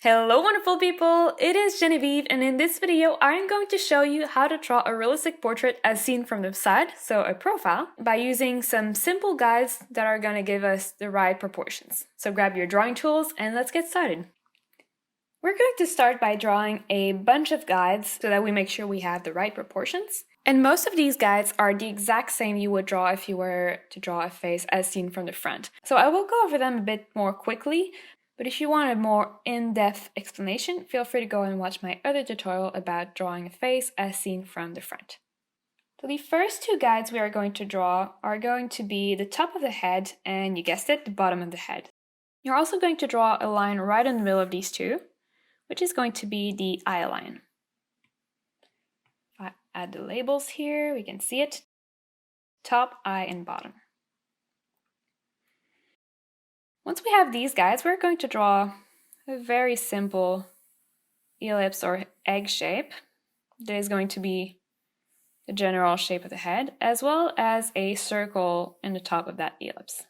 Hello wonderful people, it is Genevieve, and in this video I'm going to show you how to draw a realistic portrait as seen from the side, so a profile, by using some simple guides that are going to give us the right proportions. So grab your drawing tools and let's get started. We're going to start by drawing a bunch of guides so that we make sure we have the right proportions. And most of these guides are the exact same you would draw if you were to draw a face as seen from the front. So I will go over them a bit more quickly. But if you want a more in-depth explanation, feel free to go and watch my other tutorial about drawing a face as seen from the front. So the first two guides we are going to draw are going to be the top of the head and, you guessed it, the bottom of the head. You're also going to draw a line right in the middle of these two, which is going to be the eye line. If I add the labels here, we can see it. Top, eye, and bottom. Once we have these guides, we're going to draw a very simple ellipse or egg shape that is going to be the general shape of the head, as well as a circle in the top of that ellipse.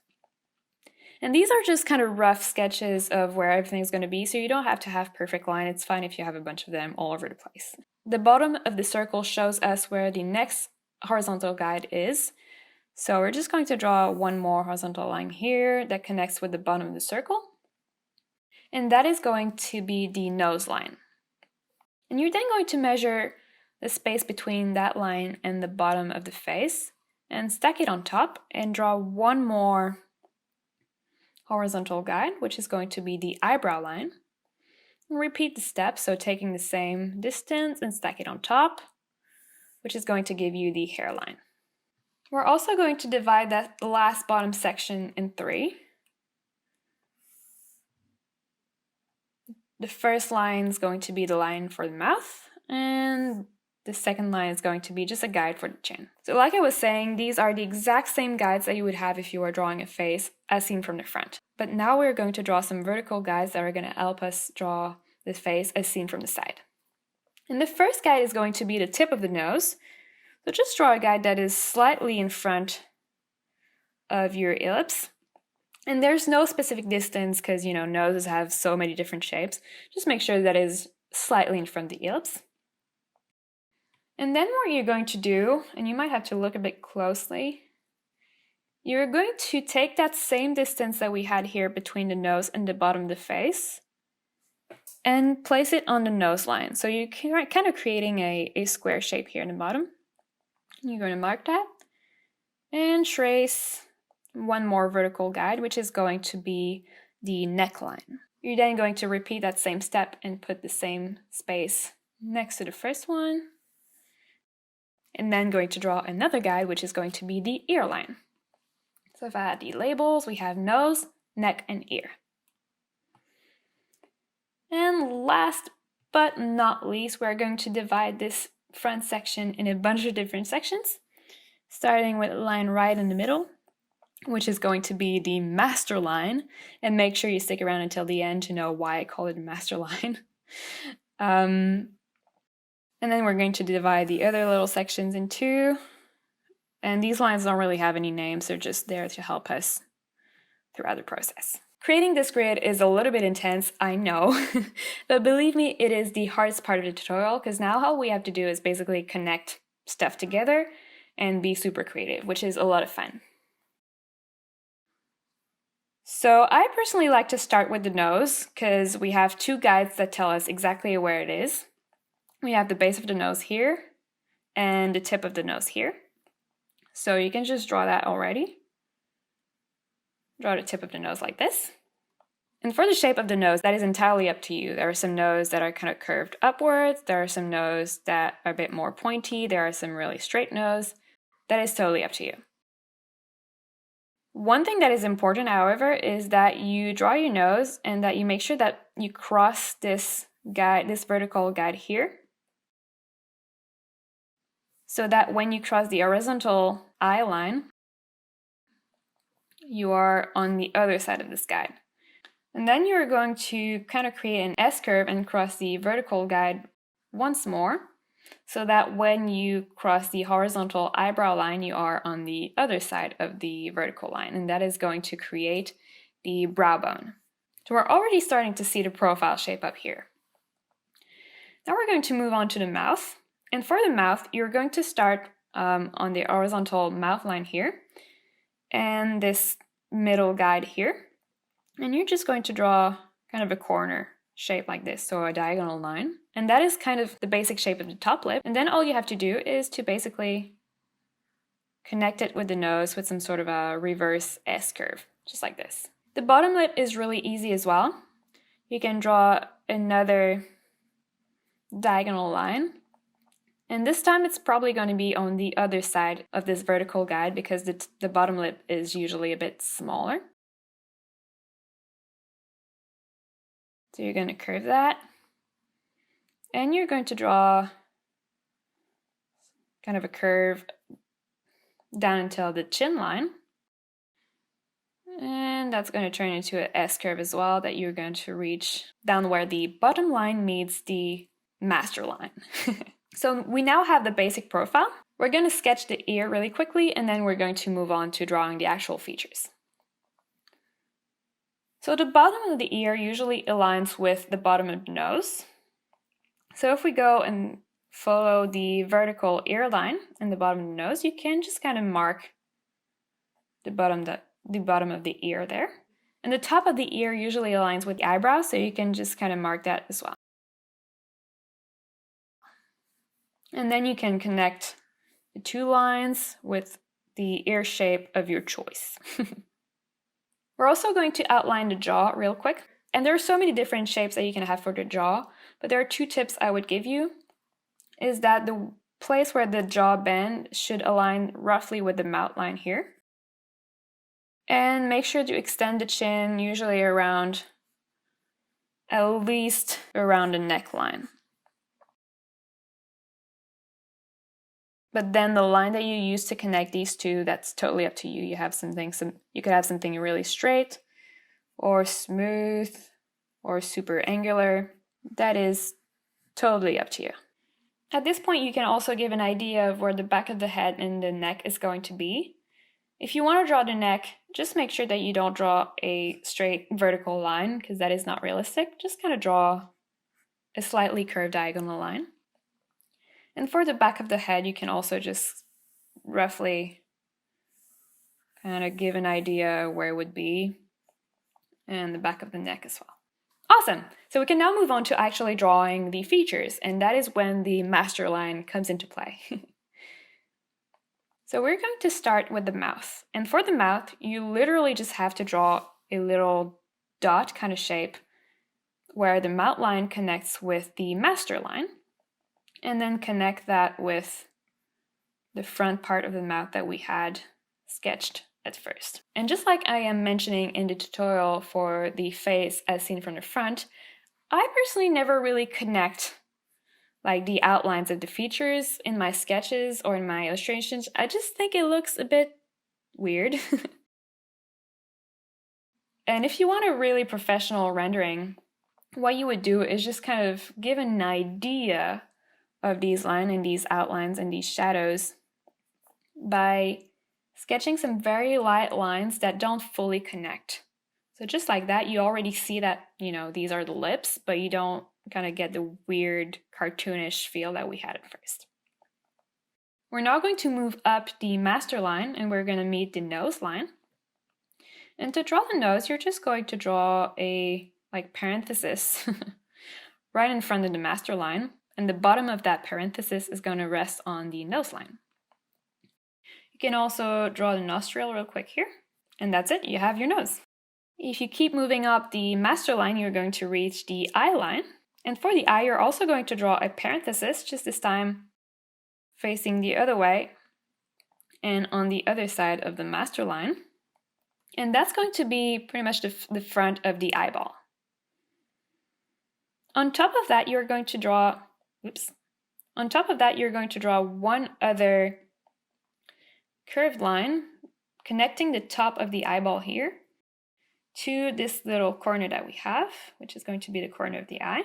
And these are just kind of rough sketches of where everything's going to be, so you don't have to have perfect line. It's fine if you have a bunch of them all over the place. The bottom of the circle shows us where the next horizontal guide is. So we're just going to draw one more horizontal line here that connects with the bottom of the circle. And that is going to be the nose line. And you're then going to measure the space between that line and the bottom of the face and stack it on top and draw one more horizontal guide, which is going to be the eyebrow line. And repeat the steps, so taking the same distance and stack it on top, which is going to give you the hairline. We're also going to divide that last bottom section in three. The first line is going to be the line for the mouth, and the second line is going to be just a guide for the chin. So like I was saying, these are the exact same guides that you would have if you were drawing a face as seen from the front. But now we're going to draw some vertical guides that are going to help us draw the face as seen from the side. And the first guide is going to be the tip of the nose. So just draw a guide that is slightly in front of your ellipse. And there's no specific distance because, noses have so many different shapes. Just make sure that is slightly in front of the ellipse. And then what you're going to do, and you might have to look a bit closely, you're going to take that same distance that we had here between the nose and the bottom of the face and place it on the nose line. So you're kind of creating a square shape here in the bottom. You're going to mark that and trace one more vertical guide, which is going to be the neckline. You're then going to repeat that same step and put the same space next to the first one. And then going to draw another guide, which is going to be the ear line. So if I add the labels, we have nose, neck, and ear. And last but not least, we're going to divide this front section in a bunch of different sections, starting with a line right in the middle, which is going to be the master line, and make sure you stick around until the end to know why I call it master line. And then we're going to divide the other little sections in two, and these lines don't really have any names, they're just there to help us throughout the process. Creating this grid is a little bit intense, I know, but believe me, it is the hardest part of the tutorial because now all we have to do is basically connect stuff together and be super creative, which is a lot of fun. So I personally like to start with the nose because we have two guides that tell us exactly where it is. We have the base of the nose here and the tip of the nose here. So you can just draw that already. Draw the tip of the nose like this. And for the shape of the nose, that is entirely up to you. There are some noses that are kind of curved upwards. There are some noses that are a bit more pointy. There are some really straight nose. That is totally up to you. One thing that is important, however, is that you draw your nose and that you make sure that you cross this guide, this vertical guide here, so that when you cross the horizontal eye line, you are on the other side of this guide. And then you're going to kind of create an S-curve and cross the vertical guide once more, so that when you cross the horizontal eyebrow line, you are on the other side of the vertical line, and that is going to create the brow bone. So we're already starting to see the profile shape up here. Now we're going to move on to the mouth. And for the mouth, you're going to start on the horizontal mouth line here and this middle guide here. And you're just going to draw kind of a corner shape like this, so a diagonal line. And that is kind of the basic shape of the top lip. And then all you have to do is to basically connect it with the nose with some sort of a reverse S-curve, just like this. The bottom lip is really easy as well. You can draw another diagonal line. And this time it's probably going to be on the other side of this vertical guide because the bottom lip is usually a bit smaller. So you're going to curve that. And you're going to draw kind of a curve down until the chin line. And that's going to turn into an S-curve as well that you're going to reach down where the bottom line meets the master line. So we now have the basic profile. We're going to sketch the ear really quickly and then we're going to move on to drawing the actual features. So the bottom of the ear usually aligns with the bottom of the nose. So if we go and follow the vertical ear line in the bottom of the nose, you can just kind of mark the bottom of the ear there. And the top of the ear usually aligns with the eyebrow, so you can just kind of mark that as well. And then you can connect the two lines with the ear shape of your choice. We're also going to outline the jaw real quick. And there are so many different shapes that you can have for the jaw, but there are two tips I would give you. Is that the place where the jaw bend should align roughly with the mouth line here. And make sure to extend the chin, usually around, at least around the neckline. But then the line that you use to connect these two, that's totally up to you. You could have something really straight or smooth or super angular. That is totally up to you. At this point, you can also give an idea of where the back of the head and the neck is going to be. If you want to draw the neck, just make sure that you don't draw a straight vertical line because that is not realistic. Just kind of draw a slightly curved diagonal line. And for the back of the head, you can also just roughly kind of give an idea where it would be, and the back of the neck as well. Awesome! So we can now move on to actually drawing the features, and that is when the master line comes into play. So we're going to start with the mouth. And for the mouth, you literally just have to draw a little dot kind of shape where the mouth line connects with the master line, and then connect that with the front part of the mouth that we had sketched at first. And just like I am mentioning in the tutorial for the face as seen from the front, I personally never really connect like the outlines of the features in my sketches or in my illustrations. I just think it looks a bit weird. And if you want a really professional rendering, what you would do is just kind of give an idea of these lines and these outlines and these shadows by sketching some very light lines that don't fully connect. So just like that, you already see that, these are the lips, but you don't kind of get the weird cartoonish feel that we had at first. We're now going to move up the master line and we're going to meet the nose line. And to draw the nose, you're just going to draw a parenthesis right in front of the master line. And the bottom of that parenthesis is going to rest on the nose line. You can also draw the nostril real quick here. And that's it, you have your nose. If you keep moving up the master line, you're going to reach the eye line. And for the eye, you're also going to draw a parenthesis, just this time facing the other way and on the other side of the master line. And that's going to be pretty much the front of the eyeball. On top of that, you're going to draw one other curved line connecting the top of the eyeball here to this little corner that we have, which is going to be the corner of the eye.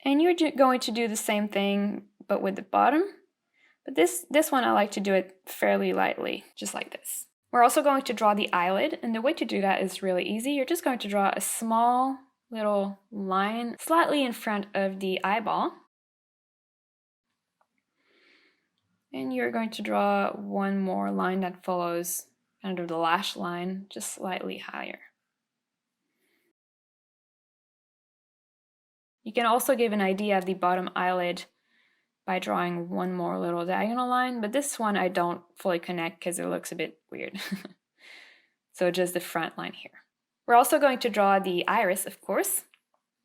And you're going to do the same thing, but with the bottom. But this one, I like to do it fairly lightly, just like this. We're also going to draw the eyelid, and the way to do that is really easy. You're just going to draw a small little line slightly in front of the eyeball. And you're going to draw one more line that follows kind of the lash line, just slightly higher. You can also give an idea of the bottom eyelid by drawing one more little diagonal line, but this one I don't fully connect because it looks a bit weird. So just the front line here. We're also going to draw the iris, of course.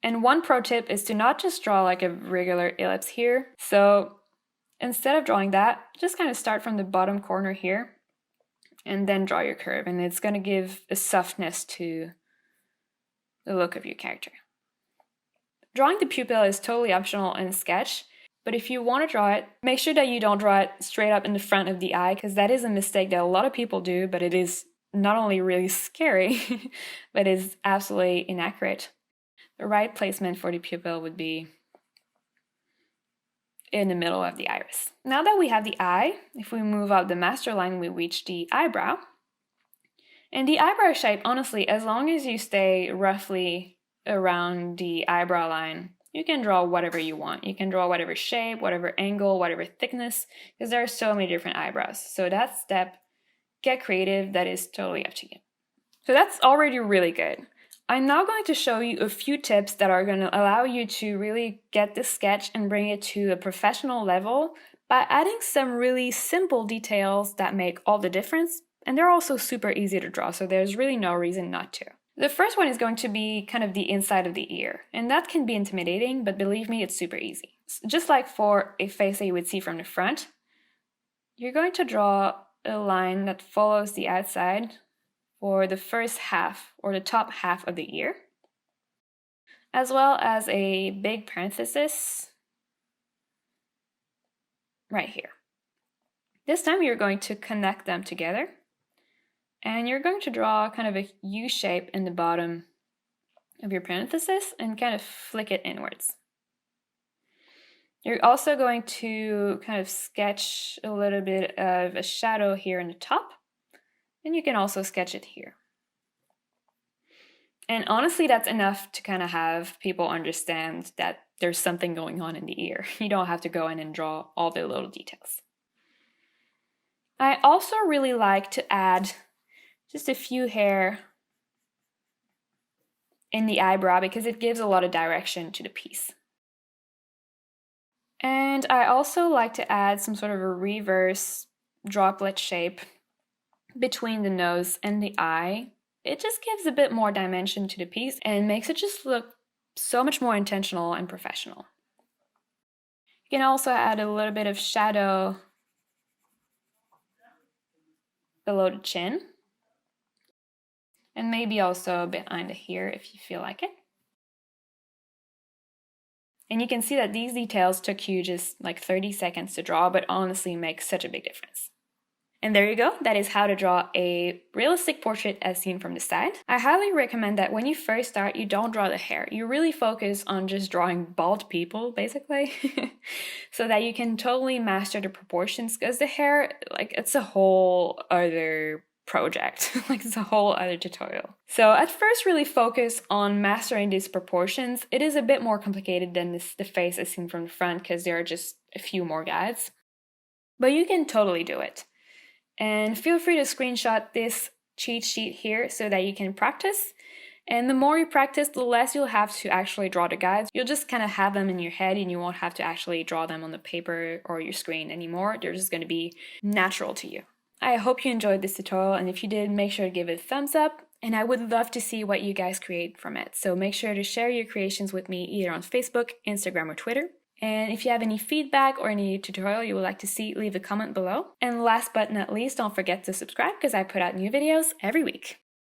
And one pro tip is to not just draw like a regular ellipse here. So instead of drawing that, just kind of start from the bottom corner here and then draw your curve. And it's going to give a softness to the look of your character. Drawing the pupil is totally optional in Sketch, but if you want to draw it, make sure that you don't draw it straight up in the front of the eye, because that is a mistake that a lot of people do, but it is not only really scary, but is absolutely inaccurate. The right placement for the pupil would be in the middle of the iris. Now that we have the eye, if we move up the master line, we reach the eyebrow. And the eyebrow shape, honestly, as long as you stay roughly around the eyebrow line, you can draw whatever you want. You can draw whatever shape, whatever angle, whatever thickness, because there are so many different eyebrows. So that step, get creative, that is totally up to you. So that's already really good. I'm now going to show you a few tips that are going to allow you to really get this sketch and bring it to a professional level by adding some really simple details that make all the difference, and they're also super easy to draw, so there's really no reason not to. The first one is going to be kind of the inside of the ear, and that can be intimidating, but believe me, it's super easy. Just like for a face that you would see from the front, you're going to draw a line that follows the outside for the first half or the top half of the ear, as well as a big parenthesis right here. This time you're going to connect them together, and you're going to draw kind of a U shape in the bottom of your parenthesis and kind of flick it inwards. You're also going to kind of sketch a little bit of a shadow here in the top, and you can also sketch it here. And honestly, that's enough to kind of have people understand that there's something going on in the ear. You don't have to go in and draw all the little details. I also really like to add just a few hair in the eyebrow because it gives a lot of direction to the piece. And I also like to add some sort of a reverse droplet shape between the nose and the eye. It just gives a bit more dimension to the piece and makes it just look so much more intentional and professional. You can also add a little bit of shadow below the chin, and maybe also behind the ear if you feel like it. And you can see that these details took you just like 30 seconds to draw, but honestly make such a big difference. And there you go, that is how to draw a realistic portrait as seen from the side. I highly recommend that when you first start, you don't draw the hair. You really focus on just drawing bald people, basically, so that you can totally master the proportions, because the hair, like, it's a whole other project, like it's a whole other tutorial. So at first, really focus on mastering these proportions. It is a bit more complicated than the face as seen from the front, because there are just a few more guides, but you can totally do it. And feel free to screenshot this cheat sheet here so that you can practice. And the more you practice, the less you'll have to actually draw the guides. You'll just kind of have them in your head and you won't have to actually draw them on the paper or your screen anymore. They're just going to be natural to you. I hope you enjoyed this tutorial, and if you did, make sure to give it a thumbs up. And I would love to see what you guys create from it. So make sure to share your creations with me either on Facebook, Instagram, or Twitter. And if you have any feedback or any tutorial you would like to see, leave a comment below. And last but not least, don't forget to subscribe because I put out new videos every week.